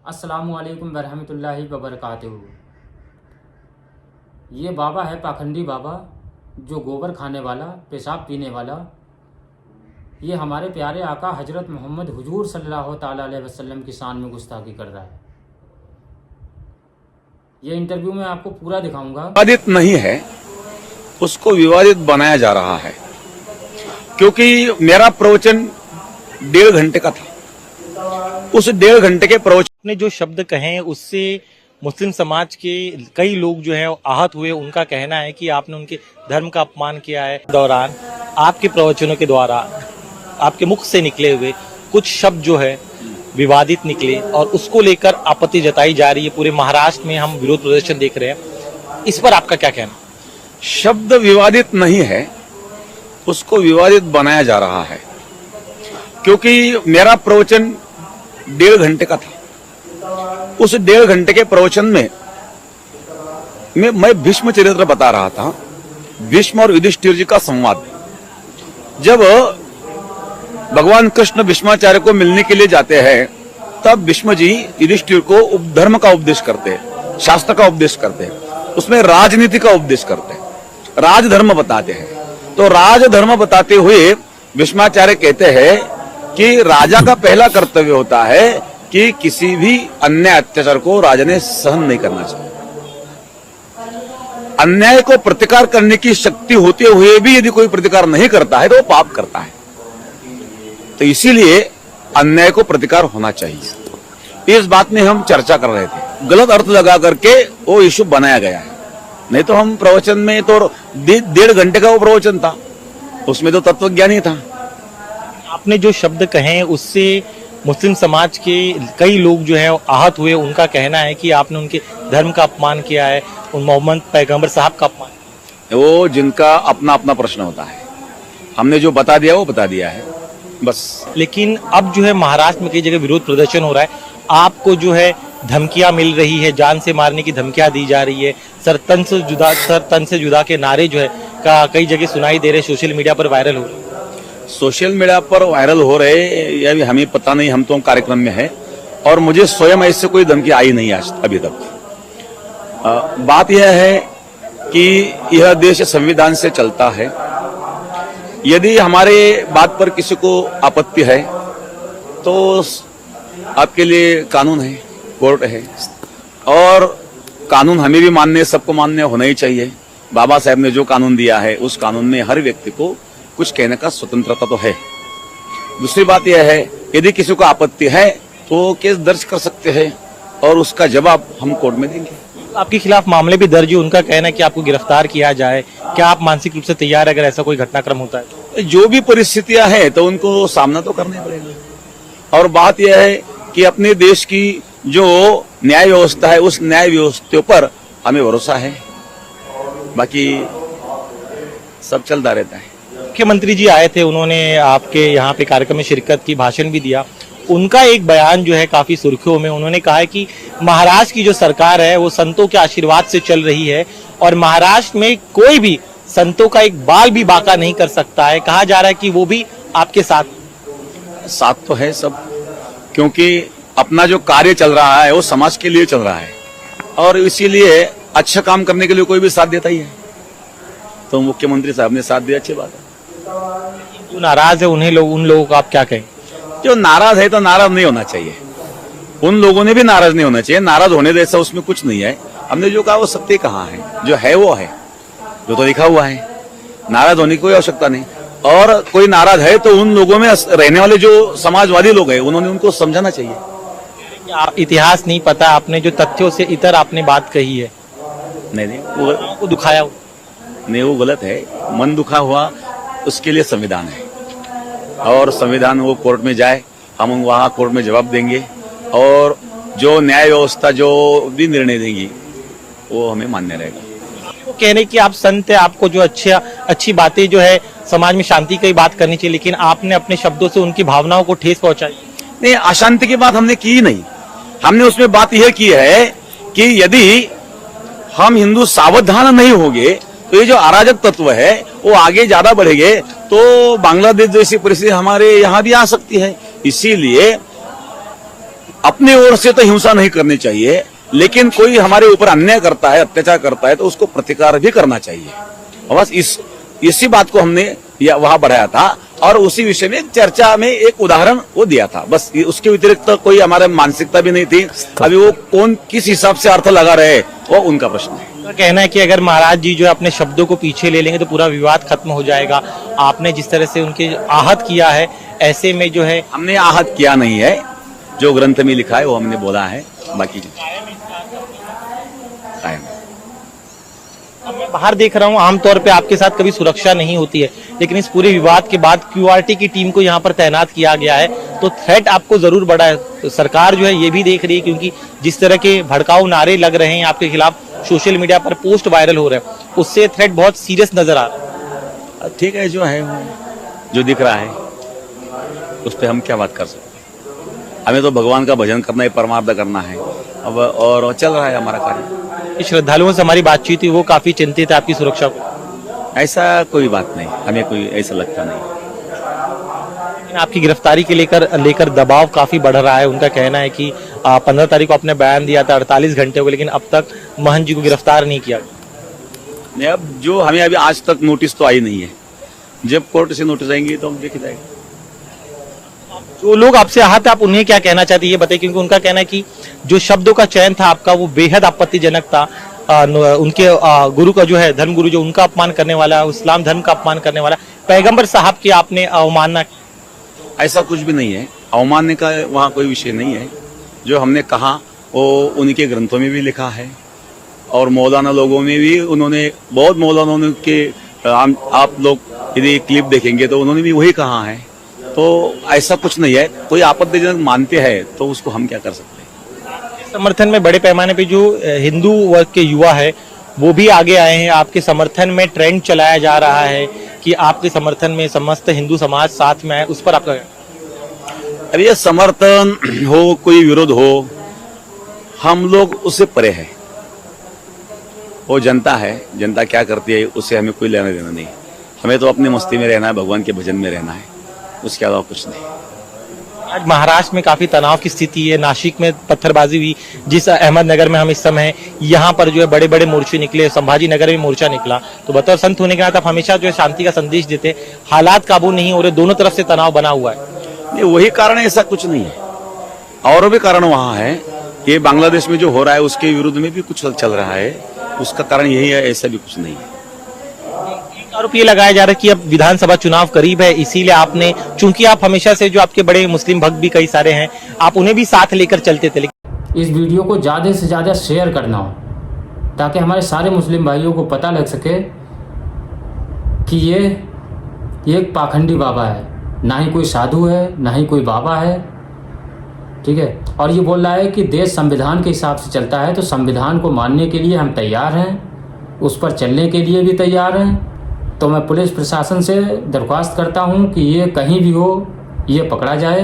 अस्सलामुअलैकुम वरहमतुल्लाहि वबरकातुहू। ये बाबा है पाखंडी बाबा, जो गोबर खाने वाला, पेशाब पीने वाला। ये हमारे प्यारे आका हजरत मोहम्मद हुजूर सल्लल्लाहु ताला अलैहि वसल्लम की शान में गुस्ताखी कर रहा है। ये इंटरव्यू में आपको पूरा दिखाऊंगा। विवादित नहीं है, उसको विवादित बनाया जा रहा है, क्योंकि मेरा प्रवचन 1.5 घंटे का था। उस 1.5 घंटे के प्रवचन ने जो शब्द कहे उससे मुस्लिम समाज के कई लोग जो है आहत हुए। उनका कहना है कि आपने उनके धर्म का अपमान किया है। दौरान आपके प्रवचनों के द्वारा आपके मुख से निकले हुए कुछ शब्द जो है विवादित निकले और उसको लेकर आपत्ति जताई जा रही है। पूरे महाराष्ट्र में हम विरोध प्रदर्शन देख रहे हैं, इस पर आपका क्या कहना? शब्द विवादित नहीं है, उसको विवादित बनाया जा रहा है, क्योंकि मेरा प्रवचन 1.5 घंटे का था। उस 1.5 घंटे के प्रवचन में मैं भीष्म चरित्र बता रहा था, भीष्म और युधिष्ठिर जी का संवाद। जब भगवान कृष्ण भीष्माचार्य को मिलने के लिए जाते हैं, तब भीष्म जी युधिष्ठिर को धर्म का उपदेश करते हैं, शास्त्र का उपदेश करते हैं, उसमें राजनीति का उपदेश करते हैं, राजधर्म बताते हैं। तो राजधर्म बताते हुए भीष्माचार्य कहते हैं कि राजा का पहला कर्तव्य होता है कि किसी भी अन्याय अत्याचार को राजा ने सहन नहीं करना चाहिए। अन्याय को प्रतिकार करने की शक्ति होते हुए भी यदि कोई प्रतिकार नहीं करता है तो वो पाप करता है। तो इसीलिए अन्याय को प्रतिकार होना चाहिए। इस बात में हम चर्चा कर रहे थे। गलत अर्थ लगा करके वो इश्यू बनाया गया है। नहीं तो हम प्रवचन में तो 1.5 घंटे का वो प्रवचन था, उसमें तो तत्वज्ञान ही था। आपने जो शब्द कहे उससे मुस्लिम समाज के कई लोग जो है आहत हुए। उनका कहना है कि आपने उनके धर्म का अपमान किया है, उन मोहम्मद पैगंबर साहब का अपमान। वो जिनका अपना अपना प्रश्न होता है, हमने जो बता दिया वो बता दिया है, बस। लेकिन अब जो है महाराष्ट्र में कई जगह विरोध प्रदर्शन हो रहा है। आपको जो है धमकियां मिल रही है, जान से मारने की धमकियां दी जा रही है, सर तन से जुदा के नारे जो है कई जगह सुनाई दे रहे, सोशल मीडिया पर वायरल हो रहे। सोशल मीडिया पर वायरल हो रहे, यह भी हमें पता नहीं, हम तो कार्यक्रम में है और मुझे स्वयं ऐसे कोई धमकी आई नहीं आज अभी तक। बात यह है कि यह देश संविधान से चलता है। यदि हमारे बात पर किसी को आपत्ति है तो आपके लिए कानून है, कोर्ट है, और कानून हमें भी मानने, सबको मानने होना ही चाहिए। बाबा साहब ने जो कानून दिया है उस कानून में हर व्यक्ति को कुछ कहने का स्वतंत्रता तो है। दूसरी बात यह है, यदि किसी को आपत्ति है तो केस दर्ज कर सकते हैं और उसका जवाब हम कोर्ट में देंगे। आपके खिलाफ मामले भी दर्ज है। उनका कहना है कि आपको गिरफ्तार किया जाए। क्या आप मानसिक रूप से तैयार है अगर ऐसा कोई घटनाक्रम होता है? जो भी परिस्थितियां हैं तो उनको सामना तो करना ही पड़ेगा। और बात यह है कि अपने देश की जो न्याय व्यवस्था है उस न्याय व्यवस्था पर हमें भरोसा है, बाकी सब चलता रहता है। मुख्यमंत्री जी आए थे, उन्होंने आपके यहाँ पे कार्यक्रम में शिरकत की, भाषण भी दिया। उनका एक बयान जो है काफी सुर्खियों में, उन्होंने कहा है कि महाराष्ट्र की जो सरकार है वो संतों के आशीर्वाद से चल रही है और महाराष्ट्र में कोई भी संतों का एक बाल भी बांका नहीं कर सकता है। कहा जा रहा है कि वो भी आपके साथ तो है सब, क्योंकि अपना जो कार्य चल रहा है वो समाज के लिए चल रहा है और इसीलिए अच्छा काम करने के लिए कोई भी साथ देता ही है। तो मुख्यमंत्री साहब ने साथ दिया, अच्छी बात है। जो नाराज है उन लोगों को आप क्या कहें? जो नाराज है तो नाराज नहीं होना चाहिए, उन लोगों ने भी नाराज नहीं होना चाहिए। नाराज होने जैसा उसमें कुछ नहीं है। हमने जो कहा वो सत्य कहा है, जो है वो है, जो तो लिखा हुआ है। नाराज होने की कोई आवश्यकता नहीं। और कोई नाराज है तो उन लोगों में रहने वाले जो समाजवादी लोग हैं उन्होंने उनको समझाना चाहिए। आप इतिहास नहीं पता, आपने जो तथ्यों से इतर आपने बात कही है। नहीं वो दुखाया नहीं, वो गलत है। मन दुखा हुआ उसके लिए संविधान है और संविधान वो कोर्ट में जाए, हम वहाँ कोर्ट में जवाब देंगे और जो न्याय व्यवस्था जो भी निर्णय देंगी वो हमें मान्य रहेगा। वो कह रहे कि आप संत है, आपको जो अच्छी बातें जो है समाज में शांति की बात करनी चाहिए, लेकिन आपने अपने शब्दों से उनकी भावनाओं को ठेस पहुंचाई। नहीं, अशांति की बात हमने की नहीं। हमने उसमें बात यह की है कि यदि हम हिंदू सावधान नहीं होंगे तो ये जो अराजक तत्व है वो आगे ज्यादा बढ़ेंगे तो बांग्लादेश जैसी परिस्थिति हमारे यहाँ भी आ सकती है। इसीलिए अपने ओर से तो हिंसा नहीं करनी चाहिए, लेकिन कोई हमारे ऊपर अन्याय करता है, अत्याचार करता है, तो उसको प्रतिकार भी करना चाहिए। और बस इसी बात को हमने वहां बढ़ाया था और उसी विषय में चर्चा में एक उदाहरण वो दिया था। बस उसके व्यतिरिक्त तो कोई हमारे मानसिकता भी नहीं थी। अभी वो कौन किस हिसाब से अर्थ लगा रहे वो उनका प्रश्न है। उनका कहना है कि अगर महाराज जी जो है अपने शब्दों को पीछे ले लेंगे तो पूरा विवाद खत्म हो जाएगा। आपने जिस तरह से उनके आहत किया है, ऐसे में जो है हमने आहत किया नहीं है, जो ग्रंथ में लिखा है वो हमने बोला है, बाकी कायम। अब मैं बाहर देख रहा हूँ, आमतौर पे आपके साथ कभी सुरक्षा नहीं होती है, लेकिन इस पूरे विवाद के बाद क्यूआरटी की टीम को यहाँ पर तैनात किया गया है, तो थ्रेट आपको जरूर बढ़ा है। तो सरकार जो है ये भी देख रही है, क्योंकि जिस तरह के भड़काऊ नारे लग रहे हैं आपके खिलाफ, सोशल मीडिया पर पोस्ट वायरल हो रहे हैं, उससे थ्रेट बहुत सीरियस नजर आ रहा है। ठीक है, जो है जो दिख रहा है उस पर हम क्या बात कर सकते हैं। हमें तो भगवान का भजन करना है, परमार्थ करना है अब, और चल रहा है हमारा कार्य। श्रद्धालुओं से हमारी बातचीत हुई, वो काफी चिंतित है आपकी सुरक्षा को। ऐसा कोई बात नहीं, हमें कोई ऐसा लगता नहीं। लेकिन आपकी गिरफ्तारी के लेकर दबाव काफी बढ़ रहा है। उनका कहना है कि 15 तारीख को आपने बयान दिया था, 48 घंटे हो गए, लेकिन अब तक महंत जी को गिरफ्तार नहीं किया। नहीं, अब जो हमें अभी आज तक नोटिस तो आई नहीं है, जब कोर्ट से नोटिस आएंगी तो हम देख जाएंगे। जो लोग आपसे आहत है, आप उन्हें क्या कहना चाहते हैं ये बताइए, क्योंकि उनका कहना है कि जो शब्दों का चयन था आपका वो बेहद आपत्तिजनक था। उनके गुरु का जो है, धर्म गुरु जो उनका अपमान करने वाला, इस्लाम धर्म का अपमान करने वाला, पैगंबर साहब की आपने अवमानना। ऐसा कुछ भी नहीं है, अवमानने का वहाँ कोई विषय नहीं है। जो हमने कहा वो उनके ग्रंथों में भी लिखा है और मौलाना लोगों में भी उन्होंने, बहुत मौलाना के आप लोग यदि क्लिप देखेंगे तो उन्होंने भी वही कहा है। तो ऐसा कुछ नहीं है, कोई आपत्तिजनक मानते हैं तो उसको हम क्या कर सकते हैं। समर्थन में बड़े पैमाने पे जो हिंदू वर्ग के युवा है वो भी आगे आए हैं। आपके समर्थन में ट्रेंड चलाया जा रहा है कि आपके समर्थन में समस्त हिंदू समाज साथ में है, उस पर आपका? अब ये समर्थन हो, कोई विरोध हो, हम लोग उससे परे है। वो जनता है, जनता क्या करती है उससे हमें कोई लेना देना नहीं। हमें तो अपनी मस्ती में रहना है, भगवान के भजन में रहना है, उसके अलावा कुछ नहीं। आज महाराष्ट्र में काफी तनाव की स्थिति है। नासिक में पत्थरबाजी हुई, जिस अहमदनगर में हम इस समय हैं, यहाँ पर जो है बड़े बड़े मोर्चे निकले, संभाजी नगर में मोर्चा निकला। तो बतौर संत होने के नाते आप हमेशा जो है शांति का संदेश देते, हालात काबू नहीं हो रहे, दोनों तरफ से तनाव बना हुआ है। नहीं, वही कारण है, ऐसा कुछ नहीं है। और भी कारण वहाँ है कि बांग्लादेश में जो हो रहा है उसके विरुद्ध में भी कुछ चल रहा है, उसका कारण यही है, ऐसा भी कुछ नहीं है। आरोप ये लगाया जा रहा है कि अब विधानसभा चुनाव करीब है, इसीलिए आपने, चूंकि आप हमेशा से जो आपके बड़े मुस्लिम भक्त भी कई सारे हैं, आप उन्हें भी साथ लेकर चलते थे। इस वीडियो को ज़्यादा से ज़्यादा शेयर करना हो ताकि हमारे सारे मुस्लिम भाइयों को पता लग सके कि ये एक पाखंडी बाबा है, ना ही कोई साधु है, ना ही कोई बाबा है। ठीक है, और ये बोल रहा है कि देश संविधान के हिसाब से चलता है, तो संविधान को मानने के लिए हम तैयार हैं, उस पर चलने के लिए भी तैयार हैं। तो मैं पुलिस प्रशासन से दरख्वास्त करता हूं कि ये कहीं भी हो, ये पकड़ा जाए